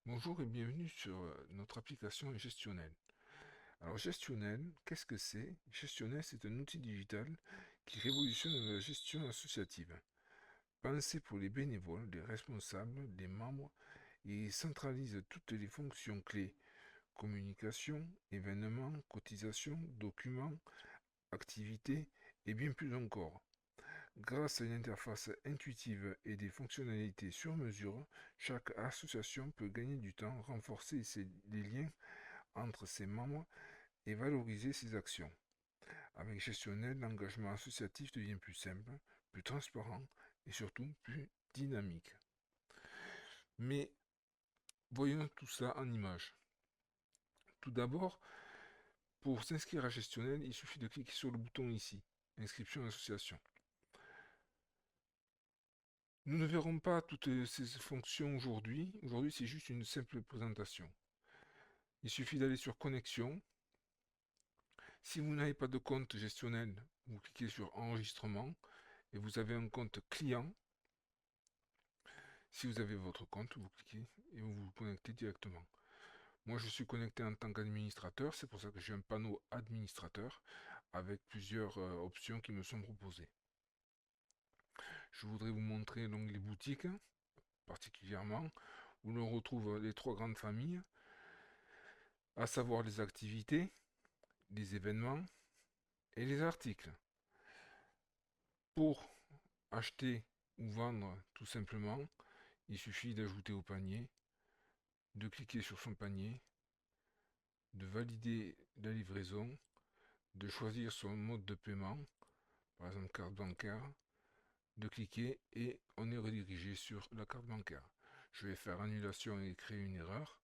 Bonjour et bienvenue sur notre application Gestionnel. Alors Gestionnel, qu'est-ce que c'est? Gestionnel, c'est un outil digital qui révolutionne la gestion associative. Pensé pour les bénévoles, les responsables, les membres, et centralise toutes les fonctions clés: communication, événements, cotisation, documents, activités et bien plus encore. Grâce à une interface intuitive et des fonctionnalités sur mesure, chaque association peut gagner du temps, renforcer les liens entre ses membres et valoriser ses actions. Avec Gestionnel, l'engagement associatif devient plus simple, plus transparent et surtout plus dynamique. Mais voyons tout ça en images. Tout d'abord, pour s'inscrire à Gestionnel, il suffit de cliquer sur le bouton ici, Inscription association. Nous ne verrons pas toutes ces fonctions aujourd'hui. Aujourd'hui, c'est juste une simple présentation. Il suffit d'aller sur Connexion. Si vous n'avez pas de compte Gestionnel, vous cliquez sur Enregistrement et vous avez un compte client. Si vous avez votre compte, vous cliquez et vous vous connectez directement. Moi, je suis connecté en tant qu'administrateur. C'est pour ça que j'ai un panneau administrateur avec plusieurs options qui me sont proposées. Je voudrais vous montrer l'onglet boutique, particulièrement, où l'on retrouve les trois grandes familles, à savoir les activités, les événements et les articles. Pour acheter ou vendre tout simplement, il suffit d'ajouter au panier, de cliquer sur son panier, de valider la livraison, de choisir son mode de paiement, par exemple carte bancaire, de cliquer et on est redirigé sur la carte bancaire. Je vais faire annulation et créer une erreur.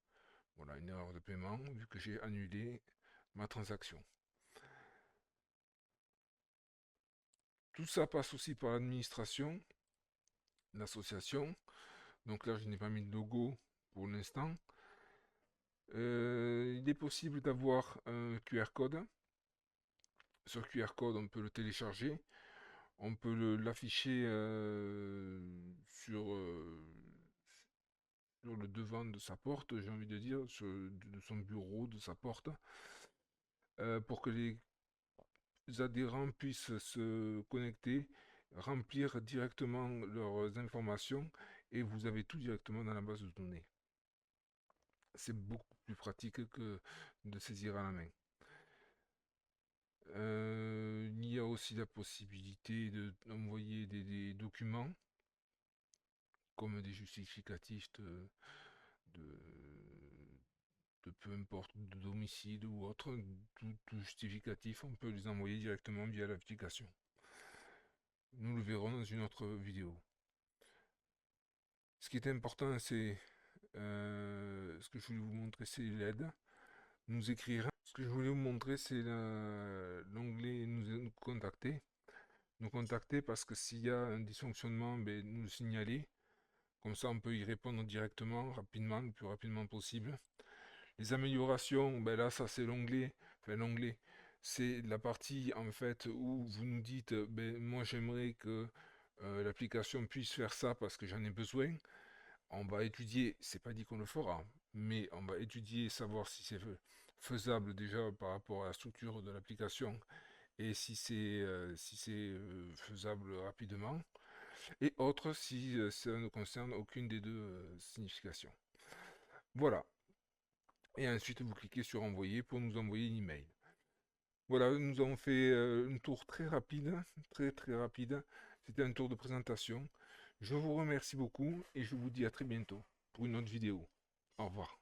Voilà, une erreur de paiement vu que j'ai annulé ma transaction. Tout ça passe aussi par l'administration, l'association. Donc là, je n'ai pas mis de logo pour l'instant. Il est possible d'avoir un QR code. Ce QR code, on peut le télécharger. On peut l'afficher sur le devant de sa porte, j'ai envie de dire, de son bureau, de sa porte, pour que les adhérents puissent se connecter, remplir directement leurs informations et vous avez tout directement dans la base de données. C'est beaucoup plus pratique que de saisir à la main. Il y a aussi la possibilité d'envoyer des documents comme des justificatifs de, de peu importe, de domicile ou autre, tout justificatif, on peut les envoyer directement via l'application. Nous le verrons dans une autre vidéo. Ce qui est important, c'est ce que je voulais vous montrer, c'est l'aide. Nous écrire. Ce que je voulais vous montrer, c'est l'onglet nous contacter. Nous contacter parce que s'il y a un dysfonctionnement, ben, nous le signaler. Comme ça, on peut y répondre directement, rapidement, le plus rapidement possible. Les améliorations, ben là, ça c'est l'onglet. Enfin, l'onglet, c'est la partie en fait où vous nous dites, ben, moi j'aimerais que l'application puisse faire ça parce que j'en ai besoin. On va étudier, c'est pas dit qu'on le fera, mais on va étudier, savoir si c'est faisable déjà par rapport à la structure de l'application et si c'est faisable rapidement, et autres si ça ne concerne aucune des deux significations. Voilà. Et ensuite, vous cliquez sur envoyer pour nous envoyer une email. Voilà, nous avons fait un tour très rapide, très très rapide. C'était un tour de présentation. Je vous remercie beaucoup et je vous dis à très bientôt pour une autre vidéo. Au revoir.